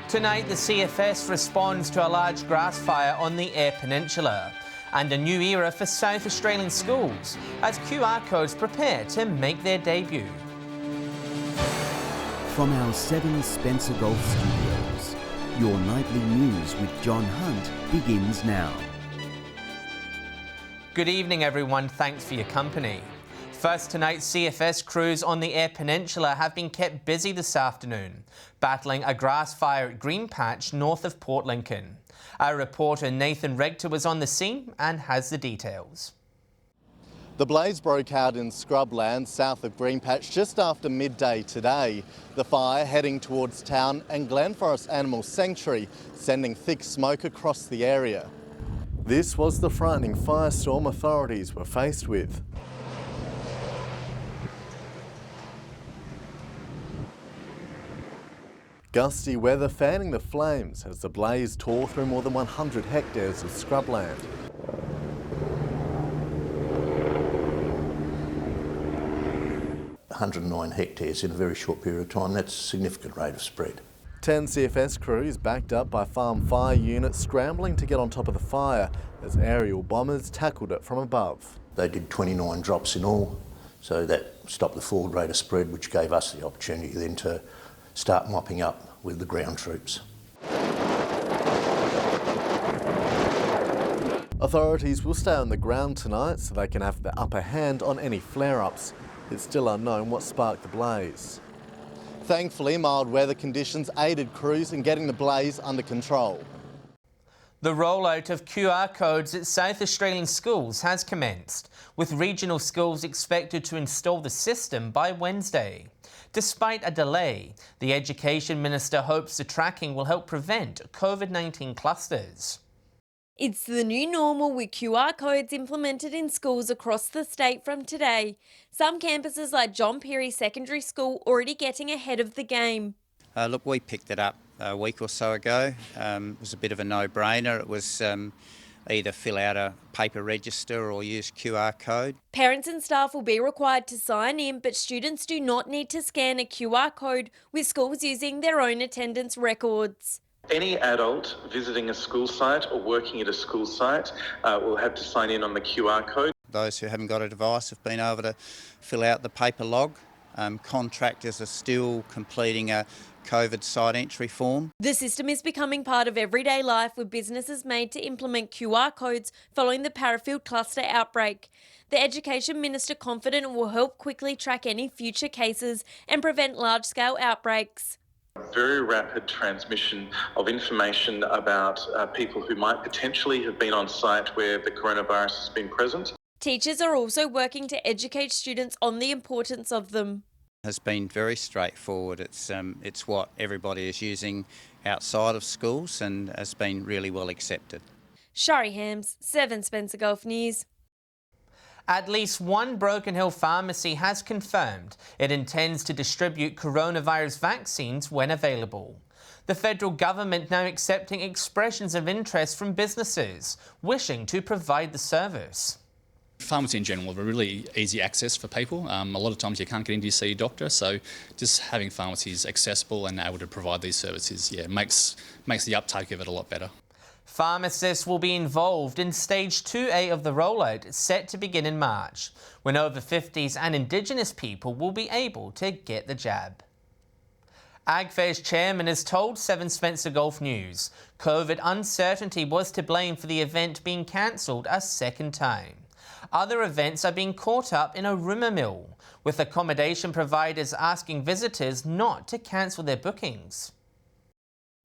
Tonight, the CFS responds to a large grass fire on the Eyre Peninsula, and a new era for South Australian schools as QR codes prepare to make their debut. From our 7 Spencer Golf Studios, your nightly news with John Hunt begins now. Good evening, everyone. Thanks for your company. First tonight, CFS crews on the Eyre Peninsula have been kept busy this afternoon, battling a grass fire at Green Patch north of Port Lincoln. Our reporter Nathan Regter was on the scene and has the details. The blaze broke out in scrubland south of Green Patch just after midday today. The fire heading towards town and Glen Forest Animal Sanctuary, sending thick smoke across the area. This was the frightening firestorm authorities were faced with. Gusty weather fanning the flames as the blaze tore through more than 100 hectares of scrubland. $109 hectares in a very short period of time. That's a significant rate of spread. 10 CFS crews backed up by farm fire units scrambling to get on top of the fire as aerial bombers tackled it from above. They did 29 drops in all, so that stopped the forward rate of spread, which gave us the opportunity then to start mopping up with the ground troops. Authorities will stay on the ground tonight so they can have the upper hand on any flare-ups. It's still unknown what sparked the blaze. Thankfully, mild weather conditions aided crews in getting the blaze under control. The rollout of QR codes at South Australian schools has commenced, with regional schools expected to install the system by Wednesday. Despite a delay, the Education Minister hopes the tracking will help prevent COVID-19 clusters. It's the new normal with QR codes implemented in schools across the state from today. Some campuses like John Perry Secondary School already getting ahead of the game. Look, we picked it up a week or so ago. It was a bit of a no-brainer. It was either fill out a paper register or use QR code. Parents and staff will be required to sign in, but students do not need to scan a QR code, with schools using their own attendance records. Any adult visiting a school site or working at a school site will have to sign in on the QR code. Those who haven't got a device have been able to fill out the paper log. Contractors are still completing a COVID site entry form. The system is becoming part of everyday life, with businesses made to implement QR codes following the Parafield cluster outbreak. The Education Minister confident it will help quickly track any future cases and prevent large-scale outbreaks. Very rapid transmission of information about people who might potentially have been on site where the coronavirus has been present. Teachers are also working to educate students on the importance of them. Has been very straightforward. It's what everybody is using outside of schools and has been really well accepted. Shari Hams, 7 Spencer Golf News. At least one Broken Hill pharmacy has confirmed it intends to distribute coronavirus vaccines when available. The federal government now accepting expressions of interest from businesses wishing to provide the service. Pharmacy in general are really easy access for people. A lot of times you can't get in to see your doctor, so just having pharmacies accessible and able to provide these services, makes the uptake of it a lot better. Pharmacists will be involved in Stage 2A of the rollout, set to begin in March, when over 50s and Indigenous people will be able to get the jab. AgFair's chairman has told 7 Spencer Golf News COVID uncertainty was to blame for the event being cancelled a second time. Other events are being caught up in a rumour mill, with accommodation providers asking visitors not to cancel their bookings.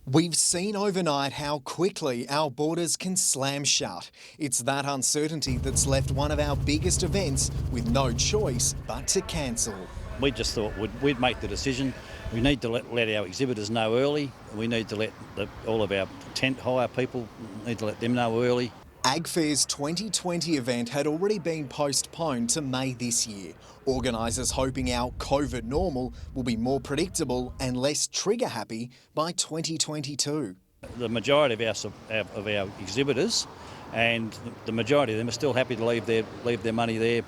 We've seen overnight how quickly our borders can slam shut. It's that uncertainty that's left one of our biggest events with no choice but to cancel. We just thought we'd make the decision. We need to let our exhibitors know early. We need to let all of our tent hire people, need to let them know early. AgFair's 2020 event had already been postponed to May this year. Organisers hoping our COVID normal will be more predictable and less trigger-happy by 2022. The majority of our exhibitors, and the majority of them are still happy to leave their money there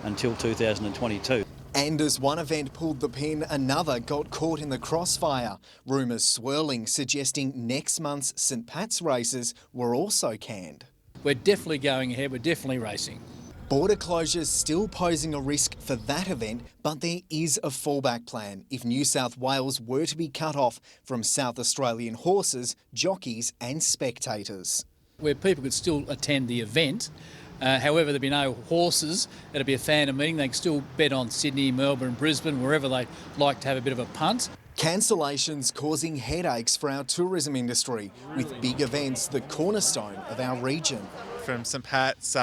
until 2022. And as one event pulled the pin, another got caught in the crossfire. Rumours swirling suggesting next month's St Pat's races were also canned. We're definitely going ahead, we're definitely racing. Border closures still posing a risk for that event, but there is a fallback plan if New South Wales were to be cut off from South Australian horses, jockeys and spectators. Where people could still attend the event. However, there'd be no horses. It'd be a fan meeting. They can still bet on Sydney, Melbourne, Brisbane, wherever they like to have a bit of a punt. Cancellations causing headaches for our tourism industry, with big events the cornerstone of our region. From St Pat's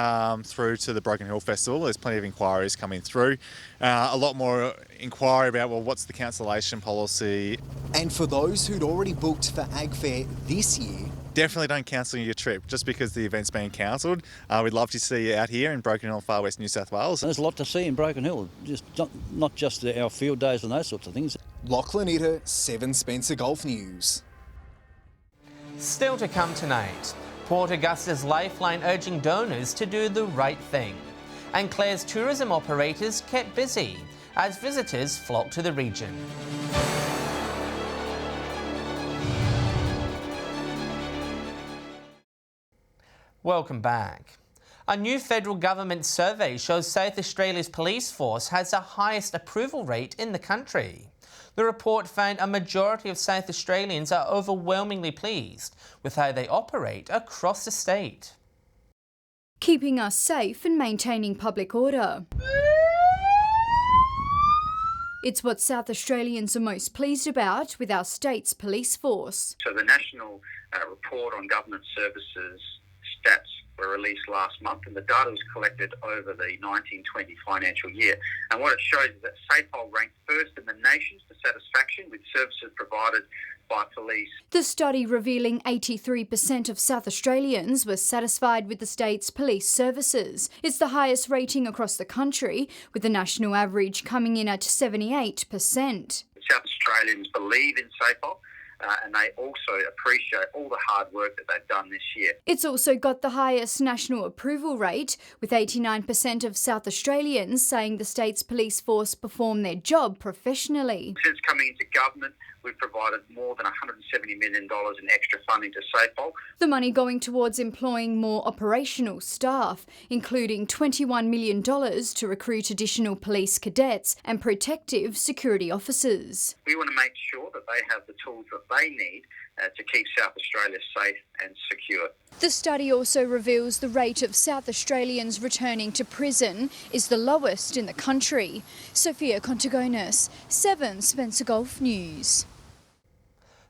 through to the Broken Hill Festival, there's plenty of inquiries coming through. A lot more inquiry about, well, what's the cancellation policy? And for those who'd already booked for Ag Fair this year, definitely don't cancel your trip just because the event's been cancelled. We'd love to see you out here in Broken Hill, Far West New South Wales. There's a lot to see in Broken Hill, not just our field days and those sorts of things. Lachlan Itter, 7 Spencer Golf News. Still to come tonight, Port Augusta's Lifeline urging donors to do the right thing. And Clare's tourism operators kept busy as visitors flock to the region. Welcome back. A new federal government survey shows South Australia's police force has the highest approval rate in the country. The report found a majority of South Australians are overwhelmingly pleased with how they operate across the state. Keeping us safe and maintaining public order. It's what South Australians are most pleased about with our state's police force. So the National Report on Government Services stats were released last month, and the data was collected over the 1920 financial year. And what it shows is that SAPOL ranked first in the nation for satisfaction with services provided by police. The study revealing 83% of South Australians were satisfied with the state's police services. It's the highest rating across the country, with the national average coming in at 78%. South Australians believe in SAPOL. And they also appreciate all the hard work that they've done this year. It's also got the highest national approval rate, with 89% of South Australians saying the state's police force perform their job professionally. Since coming into government, we've provided more than $170 million in extra funding to SAPOL. The money going towards employing more operational staff, including $21 million to recruit additional police cadets and protective security officers. We want to make sure that they have the tools that they need to keep South Australia safe and secure. The study also reveals the rate of South Australians returning to prison is the lowest in the country. Sophia Contagonis, 7 Spencer Golf News.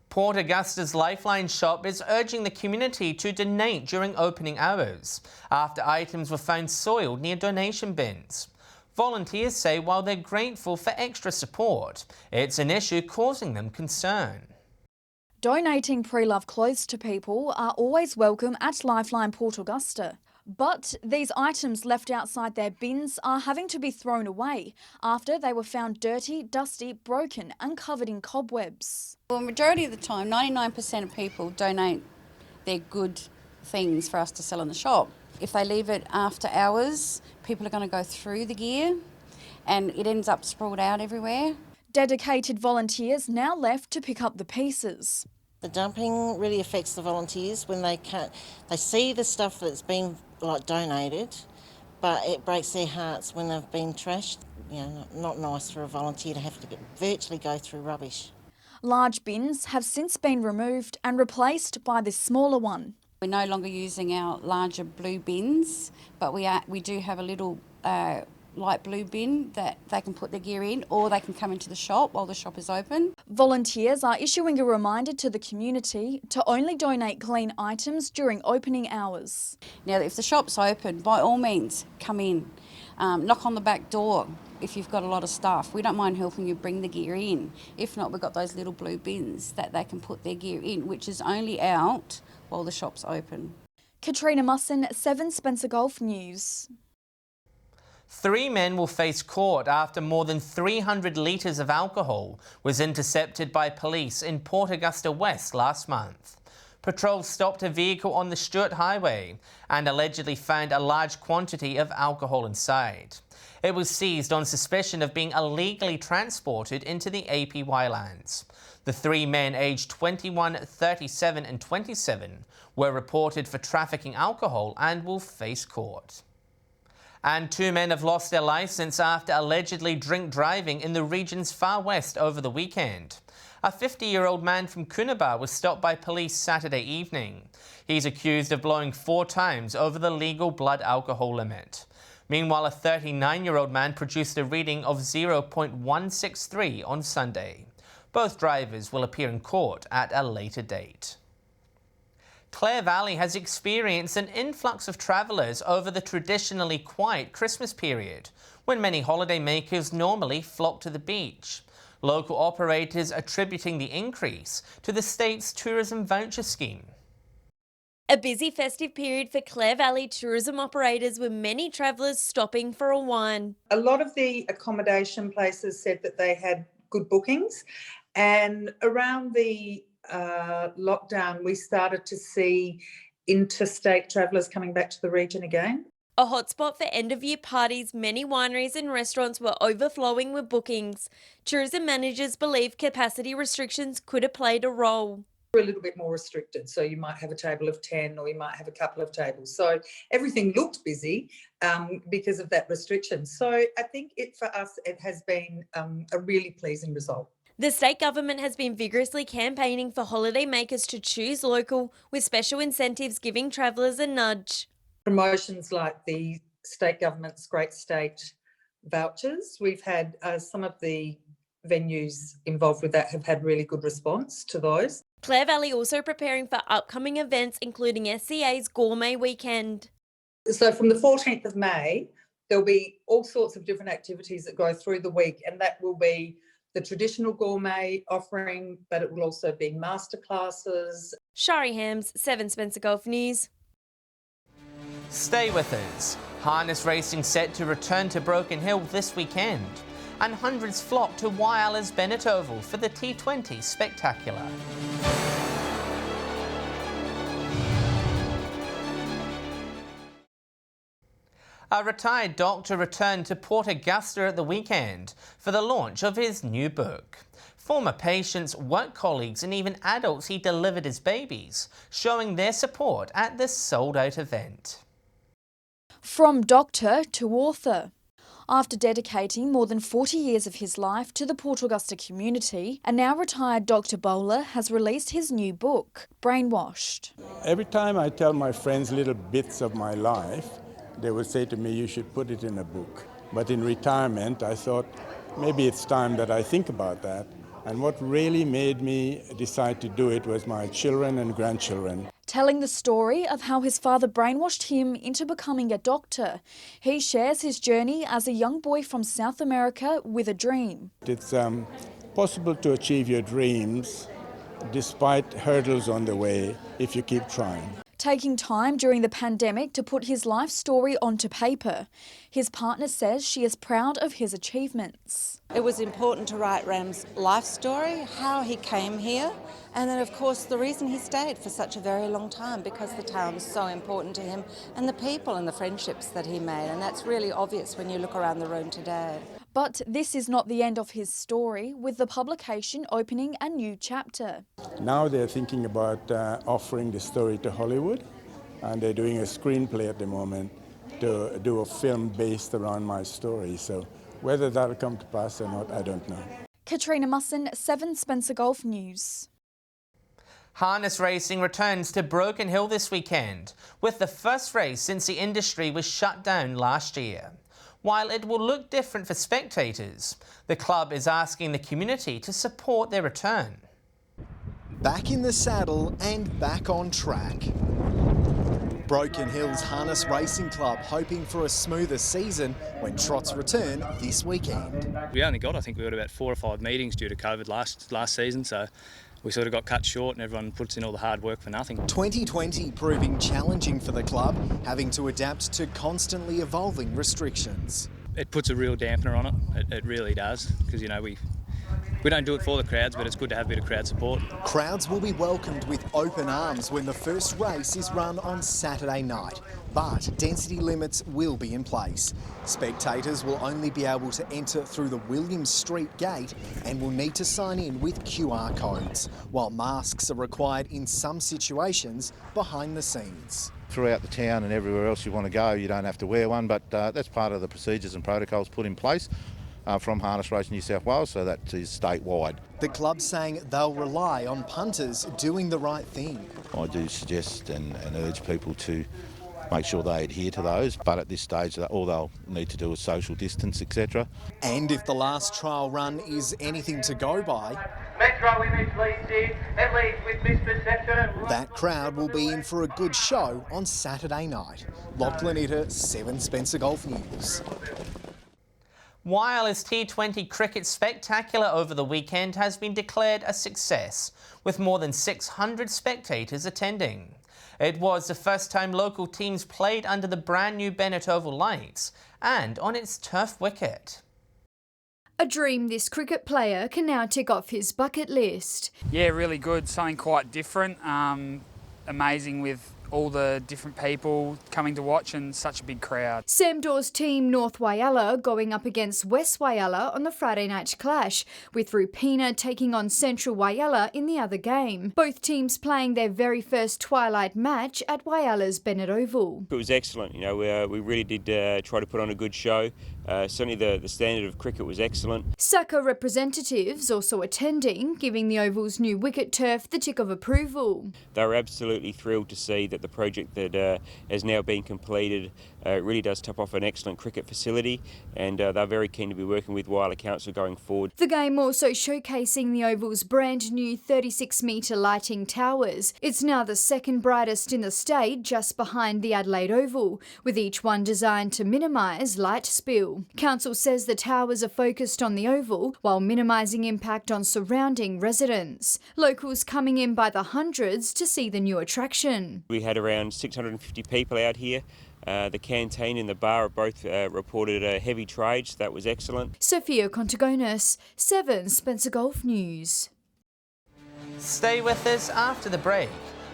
Port Augusta's Lifeline shop is urging the community to donate during opening hours after items were found soiled near donation bins. Volunteers say while they're grateful for extra support, it's an issue causing them concern. Donating pre-loved clothes to people are always welcome at Lifeline Port Augusta. But these items left outside their bins are having to be thrown away after they were found dirty, dusty, broken and covered in cobwebs. Well, majority of the time, 99% of people donate their good things for us to sell in the shop. If they leave it after hours, people are going to go through the gear and it ends up sprawled out everywhere. Dedicated volunteers now left to pick up the pieces. The dumping really affects the volunteers when they see the stuff that's been donated, but it breaks their hearts when they've been trashed. You know, not nice for a volunteer to have to virtually go through rubbish. Large bins have since been removed and replaced by this smaller one. We're no longer using our larger blue bins, but we do have a little light blue bin that they can put their gear in, or they can come into the shop while the shop is open. Volunteers are issuing a reminder to the community to only donate clean items during opening hours. Now, if the shop's open, by all means, come in. Knock on the back door if you've got a lot of stuff. We don't mind helping you bring the gear in. If not, we've got those little blue bins that they can put their gear in, which is only out while the shop's open. Katrina Musson, 7 Spencer Golf News. 3 men will face court after more than 300 litres of alcohol was intercepted by police in Port Augusta West last month. Patrol stopped a vehicle on the Stewart Highway and allegedly found a large quantity of alcohol inside. It was seized on suspicion of being illegally transported into the APY lands. The 3 men aged 21, 37 and 27 were reported for trafficking alcohol and will face court. And 2 men have lost their licence after allegedly drink driving in the region's far west over the weekend. A 50-year-old man from Coonabar was stopped by police Saturday evening. He's accused of blowing 4 times over the legal blood alcohol limit. Meanwhile, a 39-year-old man produced a reading of 0.163 on Sunday. Both drivers will appear in court at a later date. Clare Valley has experienced an influx of travellers over the traditionally quiet Christmas period, when many holidaymakers normally flock to the beach. Local operators attributing the increase to the state's tourism voucher scheme. A busy festive period for Clare Valley tourism operators, with many travellers stopping for a wine. A lot of the accommodation places said that they had good bookings, and around the lockdown we started to see interstate travellers coming back to the region again. A hotspot for end-of-year parties, many wineries and restaurants were overflowing with bookings. Tourism managers believe capacity restrictions could have played a role. A little bit more restricted, so you might have a table of 10 or you might have a couple of tables. So everything looked busy because of that restriction. So I think for us it has been a really pleasing result. The state government has been vigorously campaigning for holidaymakers to choose local, with special incentives giving travellers a nudge. Promotions like the state government's Great State vouchers, we've had some of the venues involved with that have had really good response to those. Clare Valley also preparing for upcoming events, including SCA's Gourmet Weekend. So from the 14th of May, there'll be all sorts of different activities that go through the week, and that will be the traditional gourmet offering, but it will also be masterclasses. Shari Hams, 7 Spencer Golf News. Stay with us. Harness racing set to return to Broken Hill this weekend, and hundreds flock to Wyalla's Bennett Oval for the T20 Spectacular. A retired doctor returned to Port Augusta at the weekend for the launch of his new book. Former patients, work colleagues and even adults he delivered as babies, showing their support at this sold-out event. From doctor to author. After dedicating more than 40 years of his life to the Port Augusta community, a now retired Dr. Bowler has released his new book, Brainwashed. Every time I tell my friends little bits of my life, they would say to me, you should put it in a book. But in retirement, I thought maybe it's time that I think about that. And what really made me decide to do it was my children and grandchildren. Telling the story of how his father brainwashed him into becoming a doctor, he shares his journey as a young boy from South America with a dream. It's possible to achieve your dreams despite hurdles on the way if you keep trying. Taking time during the pandemic to put his life story onto paper, his partner says she is proud of his achievements. It was important to write Ram's life story, how he came here, and then of course the reason he stayed for such a very long time, because the town is so important to him, and the people and the friendships that he made, and that's really obvious when you look around the room today. But this is not the end of his story, with the publication opening a new chapter. Now they're thinking about offering the story to Hollywood, and they're doing a screenplay at the moment to do a film based around my story. So whether that'll come to pass or not, I don't know. Katrina Musson, 7 Spencer Golf News. Harness racing returns to Broken Hill this weekend, with the first race since the industry was shut down last year. While it will look different for spectators, the club is asking the community to support their return. Back in the saddle and back on track. Broken Hills Harness Racing Club hoping for a smoother season when trots return this weekend. We only got, I think we got about 4 or 5 meetings due to COVID last season, so we sort of got cut short and everyone puts in all the hard work for nothing. 2020 proving challenging for the club, having to adapt to constantly evolving restrictions. It puts a real dampener on it, it really does, because you know we we don't do it for the crowds, but it's good to have a bit of crowd support. Crowds will be welcomed with open arms when the first race is run on Saturday night, but density limits will be in place. Spectators will only be able to enter through the Williams Street gate and will need to sign in with QR codes, while masks are required in some situations behind the scenes. Throughout the town and everywhere else you want to go, you don't have to wear one, but that's part of the procedures and protocols put in place from Harness Racing New South Wales, so that is statewide. The club's saying they'll rely on punters doing the right thing. I do suggest and urge people to make sure they adhere to those, but at this stage all they'll need to do is social distance, etc. And if the last trial run is anything to go by, Metro Image leads in and leads with Misperception. that crowd will be in for a good show on Saturday night. Lachlan Itter, 7 Spencer Golf News. Wyala's T20 cricket spectacular over the weekend has been declared a success, with more than 600 spectators attending. It was the first time local teams played under the brand new Bennett Oval lights and on its turf wicket. A dream this cricket player can now tick off his bucket list. Yeah, really good. Something quite different. Amazing with all the different people coming to watch and such a big crowd. Sam Dawes' team North Wyala going up against West Wyala on the Friday night clash, with Rupina taking on Central Wyala in the other game. Both teams playing their very first twilight match at Wyala's Bennett Oval. It was excellent. You know, we really did try to put on a good show. Certainly the standard of cricket was excellent. Saka representatives also attending, giving the Oval's new wicket turf the tick of approval. They were absolutely thrilled to see that the project that has now been completed really does top off an excellent cricket facility, and they're very keen to be working with Wyala Council going forward. The game also showcasing the Oval's brand new 36-metre lighting towers. It's now the second brightest in the state, just behind the Adelaide Oval, with each one designed to minimise light spill. Council says the towers are focused on the Oval while minimising impact on surrounding residents. Locals coming in by the hundreds to see the new attraction. We had around 650 people out here. The canteen and the bar have both reported a heavy trade, so that was excellent. Sophia Contagonis, 7 Spencer Golf News. Stay with us after the break.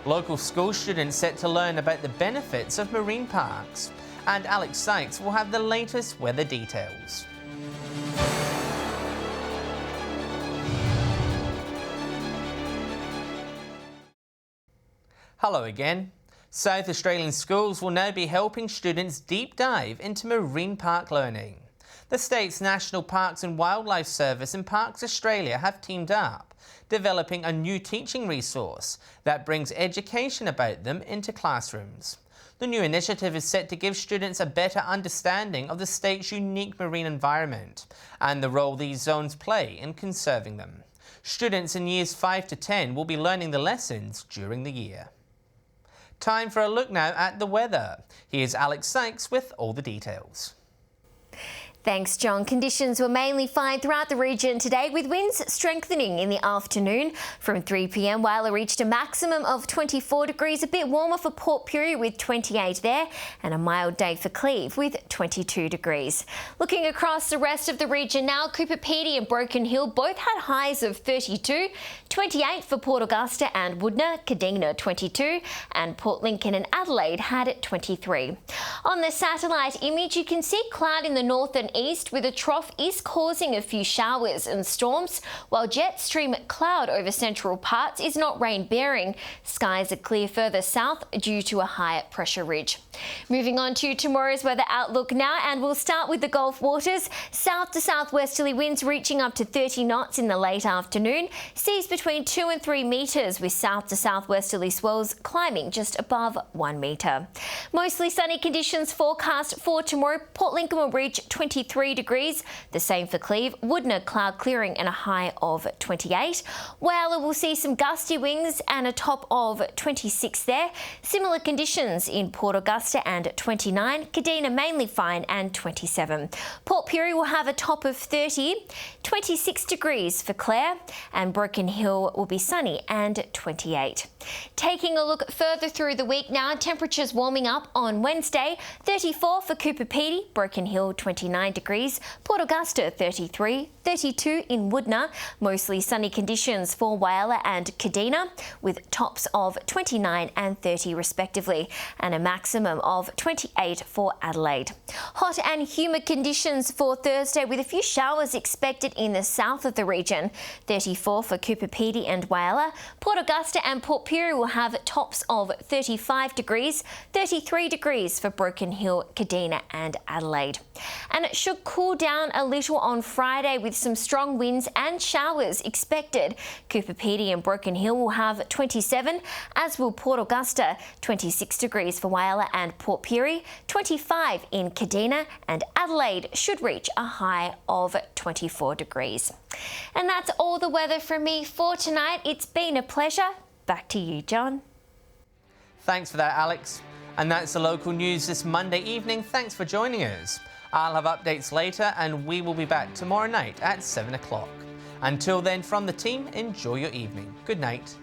Local school students set to learn about the benefits of marine parks. And Alex Sykes will have the latest weather details. Hello again. South Australian schools will now be helping students deep dive into marine park learning. The state's National Parks and Wildlife Service and Parks Australia have teamed up, developing a new teaching resource that brings education about them into classrooms. The new initiative is set to give students a better understanding of the state's unique marine environment and the role these zones play in conserving them. Students in years 5 to 10 will be learning the lessons during the year. Time for a look now at the weather. Here's Alex Sykes with all the details. Thanks, John. Conditions were mainly fine throughout the region today, with winds strengthening in the afternoon. From 3 p.m, Wyala reached a maximum of 24 degrees, a bit warmer for Port Pirie with 28 there, and a mild day for Cleve with 22 degrees. Looking across the rest of the region now, Cooper Pedy and Broken Hill both had highs of 32, 28 for Port Augusta and Woodner, Kadina 22, and Port Lincoln and Adelaide had 23. On the satellite image, you can see cloud in the north and east, with a trough is causing a few showers and storms, while jet stream cloud over central parts is not rain bearing. Skies are clear further south due to a high pressure ridge. Moving on to tomorrow's weather outlook now, and we'll start with the Gulf waters. South to southwesterly winds reaching up to 30 knots in the late afternoon. Seas between 2 and 3 metres, with south to southwesterly swells climbing just above 1 metre. Mostly sunny conditions forecast for tomorrow. Port Lincoln will reach 23 degrees, the same for Cleve. Woodner cloud clearing and a high of 28. Wyala will see some gusty winds and a top of 26 there. Similar conditions in Port Augusta and 29. Kadina mainly fine and 27. Port Pirie will have a top of 30. 26 degrees for Clare, and Broken Hill will be sunny and 28. Taking a look further through the week now, temperatures warming up on Wednesday. 34 for Cooper Pedy, Broken Hill 29 degrees, Port Augusta 33, 32 in Woodna. Mostly sunny conditions for Whyalla and Kadina, with tops of 29 and 30 respectively, and a maximum of 28 for Adelaide. Hot and humid conditions for Thursday, with a few showers expected in the south of the region. 34 for Cooper Pedy and Whyalla. Port Augusta and Port Pirie will have tops of 35 degrees, 33 degrees for Broken Hill, Kadina and Adelaide. And it should cool down a little on Friday with some strong winds and showers expected. Cooper Pedy and Broken Hill will have 27, as will Port Augusta, 26 degrees for Whyalla and Port Pirie, 25 in Kadina, and Adelaide should reach a high of 24 degrees. And that's all the weather from me for tonight. It's been a pleasure. Back to you, John. Thanks for that, Alex. And that's the local news this Monday evening. Thanks for joining us. I'll have updates later, and we will be back tomorrow night at 7 o'clock. Until then, from the team, enjoy your evening. Good night.